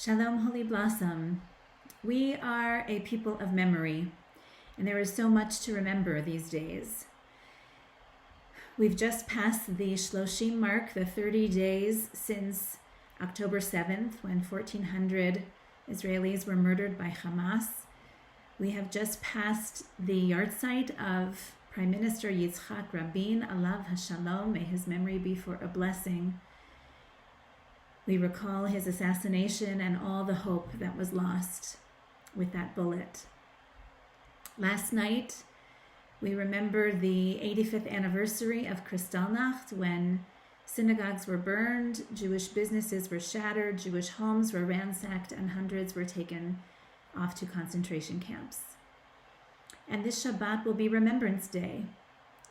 Shalom, Holy Blossom. We are a people of memory, and there is so much to remember these days. We've just passed the Shloshim mark, the 30 days since October 7th, when 1,400 Israelis were murdered by Hamas. We have just passed the yahrzeit of Prime Minister Yitzhak Rabin, Alav Hashalom, may his memory be for a blessing. We recall his assassination and all the hope that was lost with that bullet. Last night, we remember the 85th anniversary of Kristallnacht, when synagogues were burned, Jewish businesses were shattered, Jewish homes were ransacked, and hundreds were taken off to concentration camps. And this Shabbat will be Remembrance Day,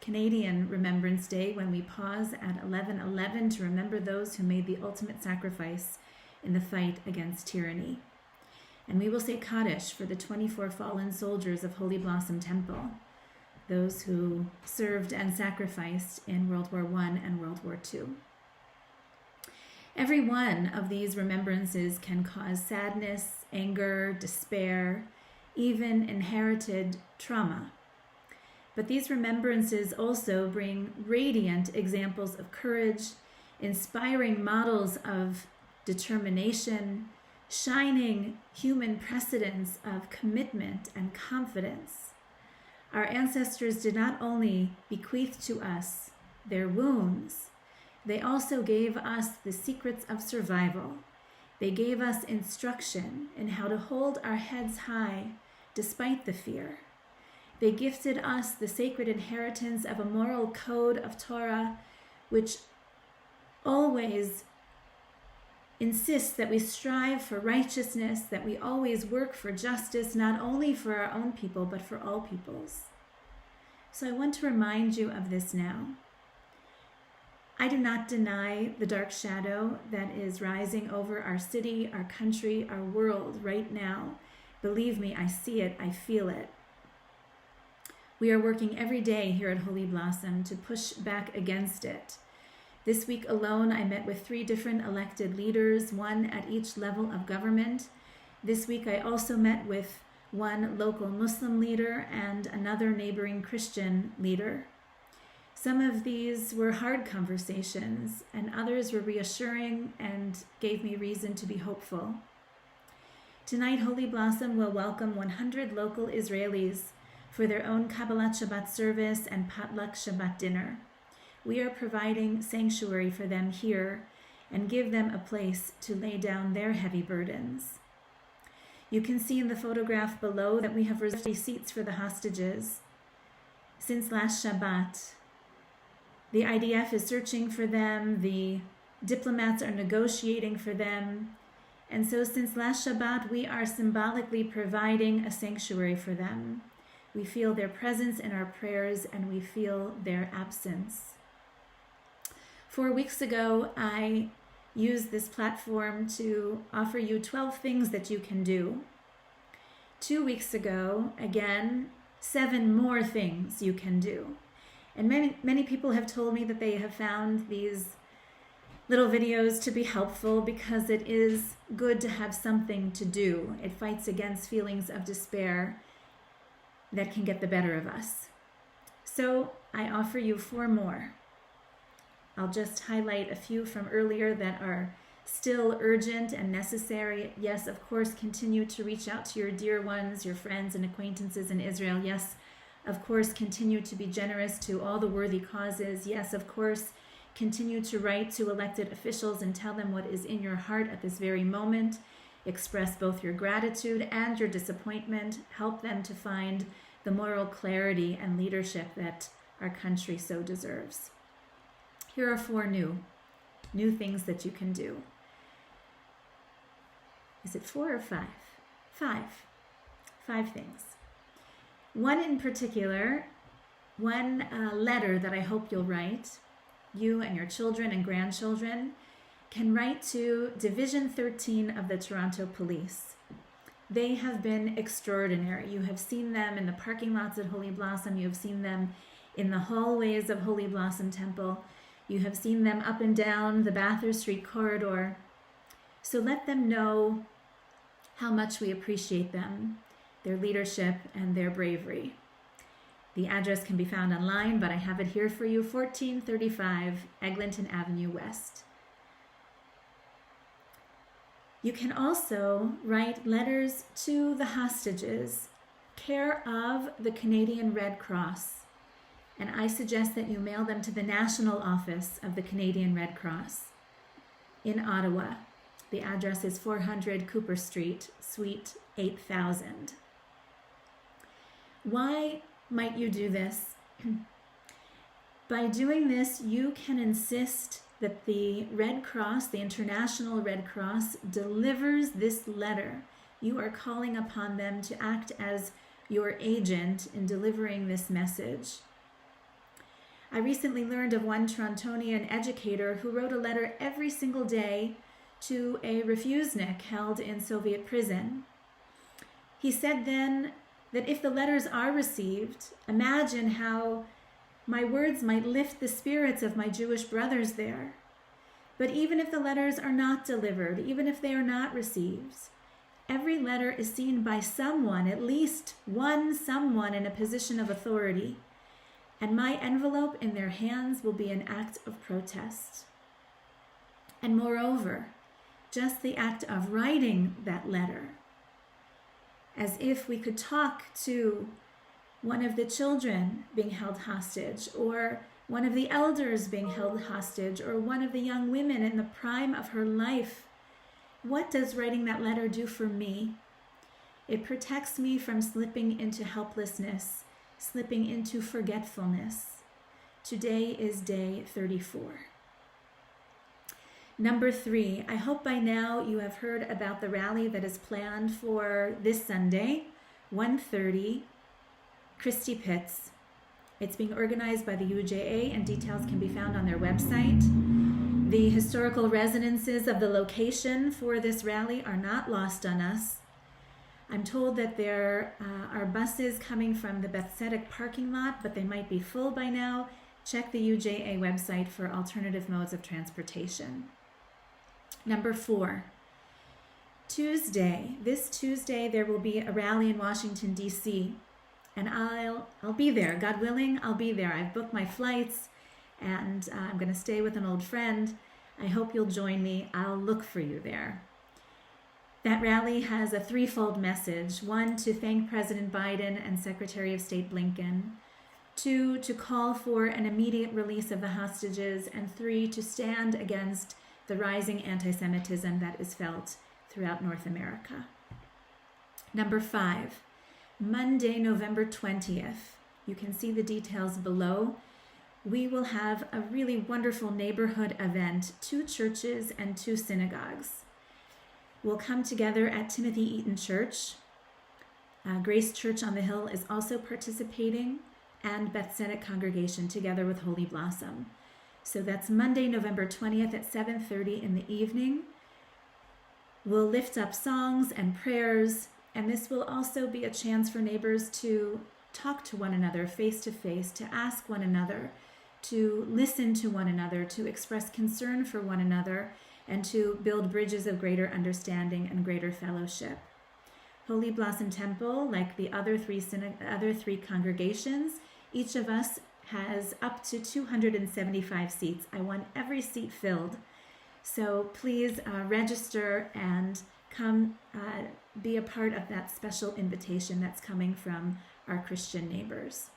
Canadian Remembrance Day, when we pause at 11:11 to remember those who made the ultimate sacrifice in the fight against tyranny. And we will say Kaddish for the 24 fallen soldiers of Holy Blossom Temple, those who served and sacrificed in World War I and World War II. Every one of these remembrances can cause sadness, anger, despair, even inherited trauma. But these remembrances also bring radiant examples of courage, inspiring models of determination, shining human precedents of commitment and confidence. Our ancestors did not only bequeath to us their wounds, they also gave us the secrets of survival. They gave us instruction in how to hold our heads high despite the fear. They gifted us the sacred inheritance of a moral code of Torah, which always insists that we strive for righteousness, that we always work for justice, not only for our own people, but for all peoples. So I want to remind you of this now. I do not deny the dark shadow that is rising over our city, our country, our world right now. Believe me, I see it, I feel it. We are working every day here at Holy Blossom to push back against it. This week alone, I met with 3 different elected leaders, one at each level of government. This week, I also met with one local Muslim leader and another neighboring Christian leader. Some of these were hard conversations, and others were reassuring and gave me reason to be hopeful. Tonight, Holy Blossom will welcome 100 local Israelis for their own Kabbalat Shabbat service and potluck Shabbat dinner. We are providing sanctuary for them here and give them a place to lay down their heavy burdens. You can see in the photograph below that we have reserved seats for the hostages. Since last Shabbat, the IDF is searching for them, the diplomats are negotiating for them, and so since last Shabbat, we are symbolically providing a sanctuary for them. We feel their presence in our prayers, and we feel their absence. 4 weeks ago, I used this platform to offer you 12 things that you can do. 2 weeks ago, again, 7 more things you can do. And many people have told me that they have found these little videos to be helpful because it is good to have something to do. It fights against feelings of despair that can get the better of us. So I offer you 4 more. I'll just highlight a few from earlier that are still urgent and necessary. Yes, of course, continue to reach out to your dear ones, your friends and acquaintances in Israel. Yes, of course, continue to be generous to all the worthy causes. Yes, of course, continue to write to elected officials and tell them what is in your heart at this very moment. Express both your gratitude and your disappointment. Help them to find the moral clarity and leadership that our country so deserves. Here are 4 new things that you can do. Is it 4 or 5? 5. 5 things. One in particular, one letter that I hope you'll write, you and your children and grandchildren can write to Division 13 of the Toronto Police. They have been extraordinary. You have seen them in the parking lots at Holy Blossom. You have seen them in the hallways of Holy Blossom Temple. You have seen them up and down the Bathurst Street corridor. So let them know how much we appreciate them, their leadership, and their bravery. The address can be found online, but I have it here for you, 1435 Eglinton Avenue West. You can also write letters to the hostages, care of the Canadian Red Cross, and I suggest that you mail them to the national office of the Canadian Red Cross in Ottawa. The address is 400 Cooper Street, Suite 8000. Why might you do this? By doing this, you can insist that the Red Cross, the International Red Cross, delivers this letter. You are calling upon them to act as your agent in delivering this message. I recently learned of one Torontonian educator who wrote a letter every single day to a refusenik held in Soviet prison. He said then that if the letters are received, imagine how my words might lift the spirits of my Jewish brothers there. But even if the letters are not delivered, even if they are not received, every letter is seen by someone, at least one someone in a position of authority, and my envelope in their hands will be an act of protest. And moreover, just the act of writing that letter, as if we could talk to one of the children being held hostage, or one of the elders being held hostage, or one of the young women in the prime of her life. What does writing that letter do for me? It protects me from slipping into helplessness, slipping into forgetfulness. Today is day 34. Number 3, I hope by now you have heard about the rally that is planned for this Sunday, 1:30, Christie Pitts. It's being organized by the UJA, and details can be found on their website. The historical resonances of the location for this rally are not lost on us. I'm told that there are buses coming from the Beth Tzedek parking lot, but they might be full by now. Check the UJA website for alternative modes of transportation. Number 4, this Tuesday, there will be a rally in Washington, D.C., and I'll be there. God willing, I'll be there. I've booked my flights, and I'm going to stay with an old friend. I hope you'll join me. I'll look for you there. That rally has a threefold message. 1, to thank President Biden and Secretary of State Blinken. 2, to call for an immediate release of the hostages. And 3, to stand against the rising anti-Semitism that is felt throughout North America. Number 5, Monday, November 20th. You can see the details below. We will have a really wonderful neighborhood event, 2 churches and 2 synagogues. We'll come together at Timothy Eaton Church. Grace Church on the Hill is also participating, and Beth Tzedek Congregation together with Holy Blossom. So that's Monday, November 20th at 7:30 in the evening. We'll lift up songs and prayers, and this will also be a chance for neighbors to talk to one another face to face, to ask one another, to listen to one another, to express concern for one another, and to build bridges of greater understanding and greater fellowship. Holy Blossom Temple, like the other three congregations, each of us has up to 275 seats. I want every seat filled. So please register and come be a part of that special invitation that's coming from our Christian neighbors.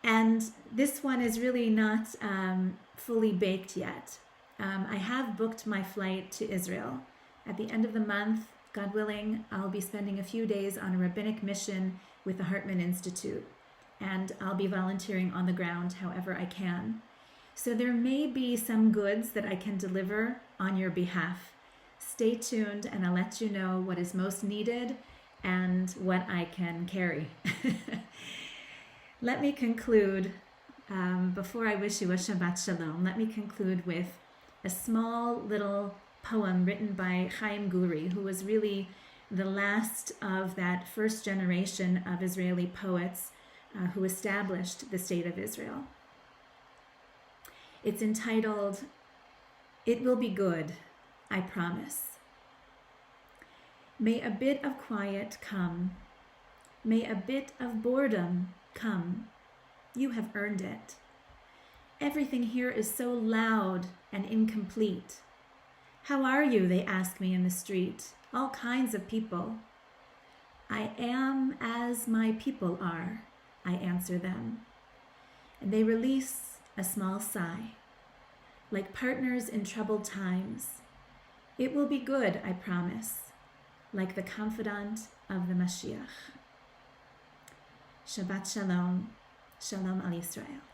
And this one is really not fully baked yet. I have booked my flight to Israel. At the end of the month, God willing, I'll be spending a few days on a rabbinic mission with the Hartman Institute, and I'll be volunteering on the ground however I can. So there may be some goods that I can deliver on your behalf. Stay tuned, and I'll let you know what is most needed and what I can carry. Let me conclude, before I wish you a Shabbat Shalom, let me conclude with a small little poem written by Chaim Guri, who was really the last of that first generation of Israeli poets who established the state of Israel. It's entitled, "It Will Be Good, I Promise." May a bit of quiet come. May a bit of boredom come. You have earned it. Everything here is so loud and incomplete. How are you? They ask me in the street. All kinds of people. I am as my people are, I answer them. And they release a small sigh. Like partners in troubled times. It will be good, I promise. Like the confidant of the Mashiach. Shabbat Shalom. Shalom al Yisrael.